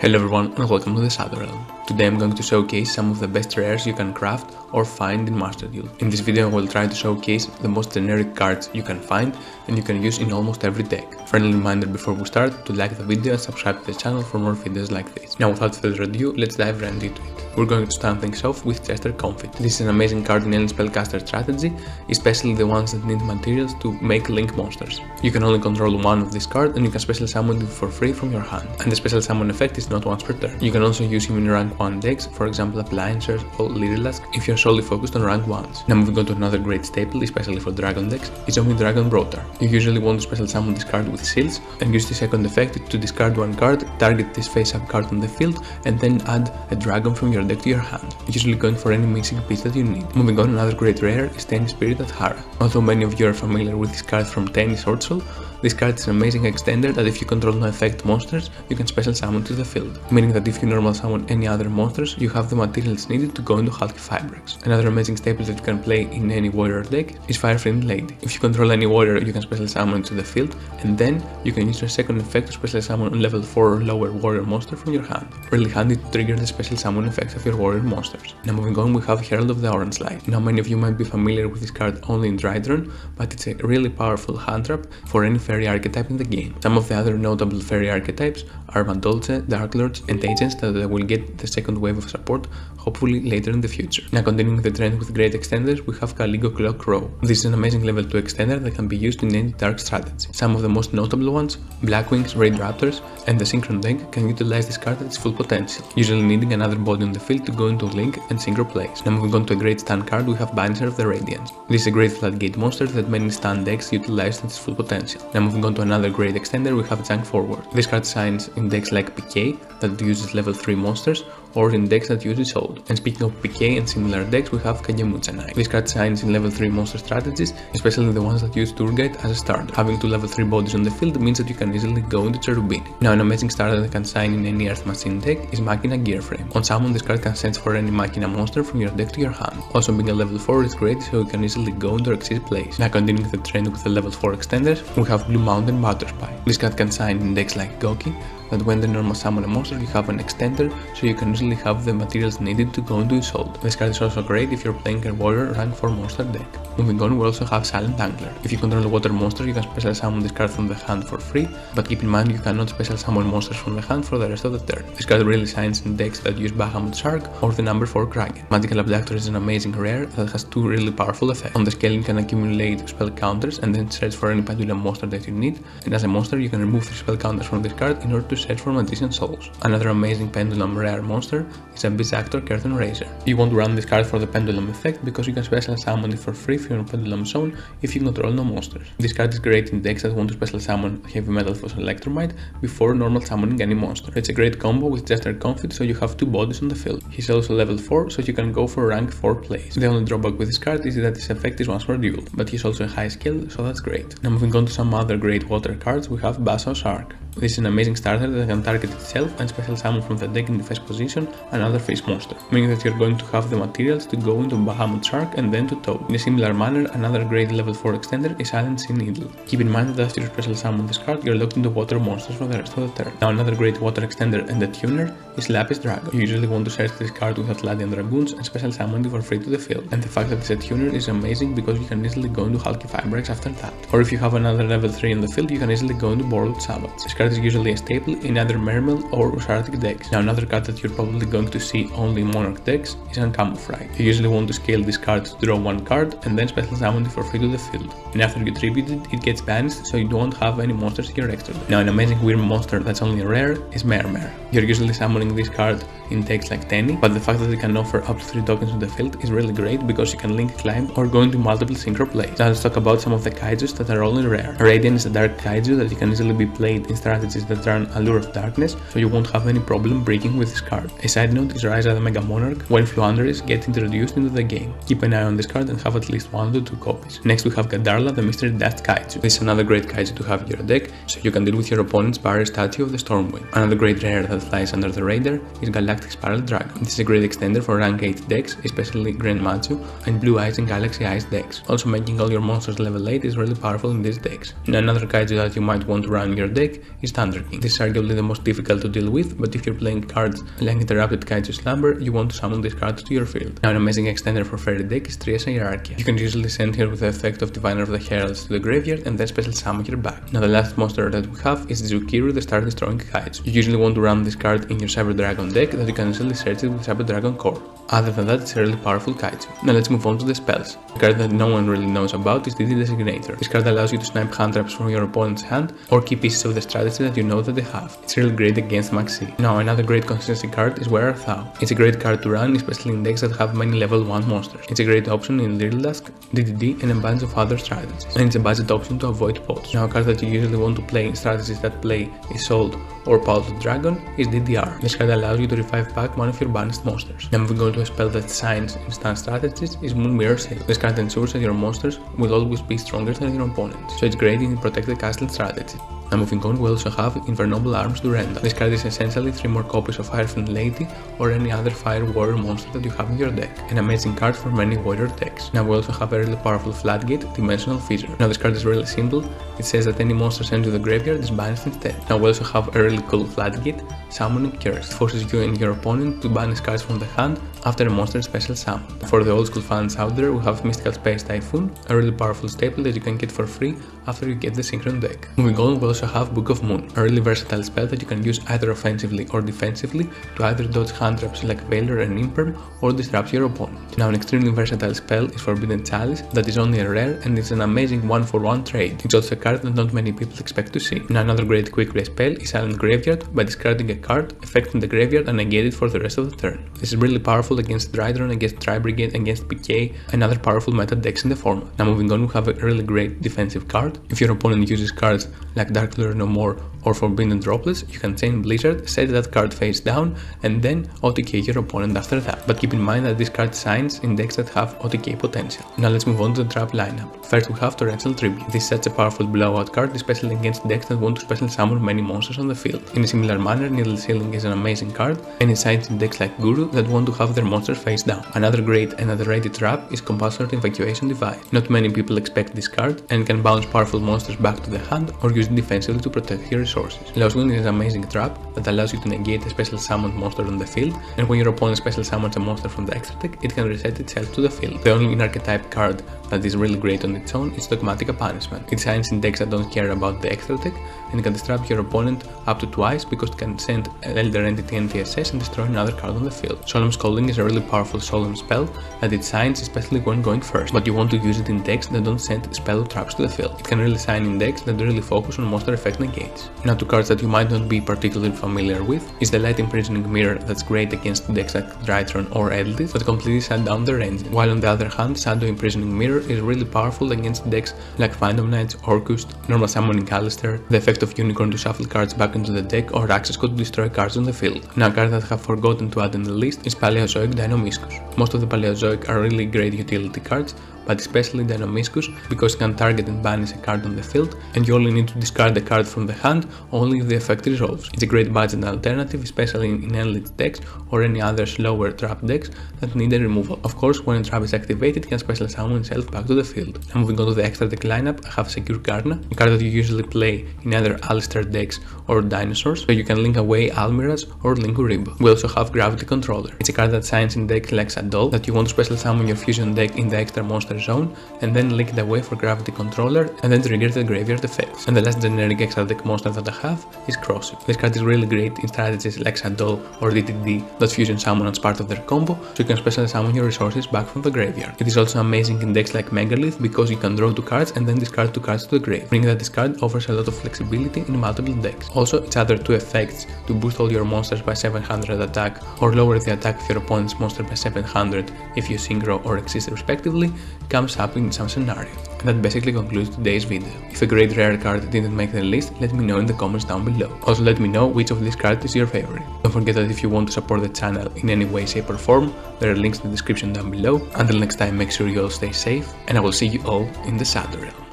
Hello everyone and welcome to the Master Duel. Today I'm going to showcase some of the best rares you can craft or find in Master Duel. In this video I will try to showcase the most generic cards you can find and you can use in almost every deck. Friendly reminder before we start to like the video and subscribe to the channel for more videos like this. Now without further ado, let's dive right into it. We're going to start things off with Chester Confit. This is an amazing card in any spellcaster strategy, especially the ones that need materials to make link monsters. You can only control one of this card and you can special summon it for free from your hand, and the special summon effect is not once per turn. You can also use him in rank 1 decks, for example Appliancers or Lirilask, if you're solely focused on rank 1s. Now moving on to another great staple, especially for dragon decks, is Omni Dragon Brotar. You usually want to special summon this card with seals and use the second effect to discard one card, target this face-up card on the field, and then add a dragon from your deck to your hand, usually going for any missing piece that you need. Moving on, another great rare is Tennis Spirit at Hara. Although many of you are familiar with this card from Tennis Sword Soul, this card is an amazing extender that if you control no effect monsters, you can special summon to the field, meaning that if you normal summon any other monsters, you have the materials needed to go into Hulky Fibrex. Another amazing staple that you can play in any warrior deck is Fireflame Lady. If you control any warrior, you can special summon to the field, and then you can use your second effect to special summon on level 4 or lower warrior monster from your hand. Really handy to trigger the special summon effects of your warrior monsters. Now moving on, we have Herald of the Orange Light. Now many of you might be familiar with this card only in Drytron, but it's a really powerful hand trap for any fairy archetype in the game. Some of the other notable fairy archetypes are Madolce, Dark Lords, and Agents that will get the second wave of support, hopefully later in the future. Now continuing the trend with great extenders, we have Caligo Clock Row. This is an amazing level 2 extender that can be used in any dark strategy. Some of the most notable ones, Blackwings, Raid Raptors, and the Synchron deck can utilize this card at its full potential, usually needing another body on the field to go into Link and Synchro plays. Now moving on to a great stun card, we have Banisher of the Radiance. This is a great floodgate monster that many stun decks utilize at its full potential. Now moving on to another great extender, we have Junk Forward. This card shines in decks like PK that uses level 3 monsters, or in decks that use Hold. And speaking of PK and similar decks, we have Kagemucha. This card shines in level 3 monster strategies, especially the ones that use Turgite as a starter. Having 2 level 3 bodies on the field means that you can easily go into Cherubini. Now an amazing starter that can shine in any Earth Machine deck is Machina Gearframe. On summon, this card can sense for any Machina monster from your deck to your hand. Also being a level 4 is great, so you can easily go into Exit plays. Now continuing the trend with the level 4 extenders, we have Blue Mountain Butterspy. This card can shine in decks like Goki, that when the normal summon a monster, you have an extender, so you can easily have the materials needed to go into his hold. This card is also great if you're playing a warrior rank 4 monster deck. Moving on, we also have Silent Angler. If you control a water monster, you can special summon this card from the hand for free, but keep in mind you cannot special summon monsters from the hand for the rest of the turn. This card really shines in decks that use Bahamut Shark or the number 4 Kraken. Magical Abductor is an amazing rare that has 2 really powerful effects. On the scale, you can accumulate spell counters and then search for any pendulum monster that you need, and as a monster you can remove 3 spell counters from this card in order to search for Magician Souls. Another amazing pendulum rare monster is Abyss Actor Curtain Razor. You want to run this card for the pendulum effect because you can special summon it for free from your pendulum zone if you control no monsters. This card is great in decks that want to special summon Heavy Metal Force Electromite before normal summoning any monster. It's a great combo with Chester Confit, so you have 2 bodies on the field. He's also level 4, so you can go for rank 4 plays. The only drawback with this card is that his effect is once per duel, but he's also a high skill, so that's great. Now moving on to some other great water cards, we have Basso Shark. This is an amazing starter that can target itself and special summon from the deck in defense position another fish monster, meaning that you're going to have the materials to go into Bahamut Shark and then to Toad. In a similar manner, another great level 4 extender is Silent Sea Needle. Keep in mind that after you special summon this card, you're locked into water monsters for the rest of the turn. Now another great water extender and a tuner is Lapis Dragon. You usually want to search this card with Atlantean Dragoons and special summon it for free to the field. And the fact that it's a tuner is amazing because you can easily go into Hulky Fibrex after that. Or if you have another level 3 in the field, you can easily go into Borrowed Savage. This card is usually a staple in either Mermail or Ushartic decks. Now another card that you're probably going to see only in Monarch decks is Uncamouflage. You usually want to scale this card to draw 1 card and then special summon it for free to the field. And after you tribute it, it gets banished, so you don't have any monsters in your extra deck. Now an amazing weird monster that's only rare is Mermare. You're usually summoning this card in decks like Tenny, but the fact that it can offer up to 3 tokens on the field is really great because you can link climb or go into multiple synchro plays. Now let's talk about some of the kaijus that are only rare. Radiant is a dark kaiju that can easily be played in strategies that run Allure of Darkness, so you won't have any problem breaking with this card. A side note is Rise of the Mega Monarch when Fluanderis get introduced into the game. Keep an eye on this card and have at least 1 to 2 copies. Next we have Gadarla, the Mystery Dust Kaiju. This is another great kaiju to have in your deck, so you can deal with your opponent's barrier statue of the Stormwind. Another great rare that flies under the radar is Galactic Spiral Dragon. This is a great extender for rank 8 decks, especially Grand Machu and Blue Eyes and Galaxy Eyes decks. Also making all your monsters level 8 is really powerful in these decks. And another kaiju that you might want to run in your deck is Thunder King. This is arguably the most difficult to deal with, but if you're playing cards like Interrupted Kaiju Slumber, you want to summon this card to your field. Now an amazing extender for Fairy deck is Trias Hierarchy. You can usually send here with the effect of Diviner of the Heralds to the graveyard and then special summon her back. Now the last monster that we have is Zukiru, the Star Destroying Kaiju. You usually want to run this card in your Cyber Dragon deck that you can easily search it with Cyber Dragon Core. Other than that, it's a really powerful kaiju. Now let's move on to the spells. A card that no one really knows about is DD Designator. This card allows you to snipe hand traps from your opponent's hand or key pieces of the strategy that you know that they have. It's really great against Maxi. Now another great consistency card is Wearer Thou. It's a great card to run, especially in decks that have many level 1 monsters. It's a great option in Little Dusk, DDD and a bunch of other strategies. And it's a budget option to avoid pots. Now a card that you usually want to play in strategies that play Isolde or Power to Dragon is DDR. This card allows you to revive back one of your banished monsters. Now moving on to a spell that shines in stand strategies is Moon Mirror Seal. This card ensures that your monsters will always be stronger than your opponents, so it's great in protected castle strategy. Now moving on, we also have Invernoble Arms Durenda. This card is essentially 3 more copies of Firefiend Lady or any other fire warrior monster that you have in your deck. An amazing card for many warrior decks. Now we also have a really powerful Floodgate, Dimensional Fissure. Now this card is really simple. It says that any monster sent to the graveyard is banished instead. Now we also have a really cool Floodgate, Summoning Curse. It forces you and your opponent to banish cards from the hand after a monster special summon. For the old school fans out there, we have Mystical Space Typhoon, a really powerful staple that you can get for free after you get the Synchron deck. Moving on, we also have Book of Moon, a really versatile spell that you can use either offensively or defensively to either dodge hand traps like Veiler and Imperm or disrupt your opponent. Now an extremely versatile spell is Forbidden Chalice that is only a rare and it's an amazing 1-for-1 trade. It's also a card that not many people expect to see. Now another great quick play spell is Silent Graveyard by discarding a card, affecting the graveyard and negate it for the rest of the turn. This is really powerful against Drydron, against Tri-Brigade, against PK and other powerful meta decks in the format. Now moving on, we have a really great defensive card. If your opponent uses cards like Dark Lure No More or Forbidden Droplets, you can chain Blizzard, set that card face down and then OTK your opponent after that. But keep in mind that this card shines in decks that have OTK potential. Now let's move on to the trap lineup. First we have Torrential Tribute. This is such a powerful blowout card, especially against decks that want to special summon many monsters on the field. In a similar manner, Needle Sealing is an amazing card and it shines in decks like Guru that want to have their monsters face down. Another great and underrated trap is Compulsory Evacuation Device. Not many people expect this card and can bounce powerful monsters back to the hand or use it defensively to protect your resources. Losgun is an amazing trap that allows you to negate a special summoned monster on the field, and when your opponent special summons a monster from the extra deck, it can reset itself to the field. The only in-archetype card that is really great on its own is Dogmatica Punishment. It shines in decks that don't care about the extra deck, and it can disrupt your opponent up to twice because it can send an Elder Entity NTSS and destroy another card on the field. Solemn Scolding is a really powerful solemn spell that it shines especially when going first, but you want to use it in decks that don't send spell or traps to the field. It can really shine in decks that really focus on monster effect negates. Now two cards that you might not be particularly familiar with is the Light Imprisoning Mirror that's great against decks like Drytron or Eldritch that completely shut down their engine, while on the other hand Shadow Imprisoning Mirror is really powerful against decks like Phantom Knights, Orcust, Normal Summoning Alistair, the effect of Unicorn to shuffle cards back into the deck or Access Code to destroy cards on the field. Now a card that I have forgotten to add in the list is Paleozoic Deinonymiscus. Most of the Paleozoic are really great utility cards, but especially Deinonymiscus because it can target and banish a card on the field and you only need to discard the card from the hand only if the effect resolves. It's a great budget alternative, especially in Elite decks or any other slower trap decks that need a removal. Of course, when a trap is activated, it can special summon itself back to the field. Now moving on to the extra deck lineup, I have Secure Karna, a card that you usually play in either Alistair decks or Dinosaurs, so you can link away Almiraj or link Uribo. We also have Gravity Controller. It's a card that shines in decks like Sadol that you want to special summon your fusion deck in the extra monster zone and then link it away for Gravity Controller and then trigger the graveyard effects. And the last generic extra deck monster that I have is Crossing. This card is really great in strategies like Sadol or DTD that fusion summon as part of their combo, so you can special summon your resources back from the graveyard. It is also amazing in decks like Megalith because you can draw 2 cards and then discard 2 cards to the grave, meaning that this card offers a lot of flexibility in multiple decks. Also, its other 2 effects to boost all your monsters by 700 attack or lower the attack of your opponent's monster by 700 if you synchro or exist respectively comes up in some scenario. And that basically concludes today's video. If a great rare card didn't make the list, let me know in the comments down below. Also let me know which of these cards is your favorite. Don't forget that if you want to support the channel in any way, shape or form, there are links in the description down below. Until next time, make sure you all stay safe and I will see you all in the Shadow Realm.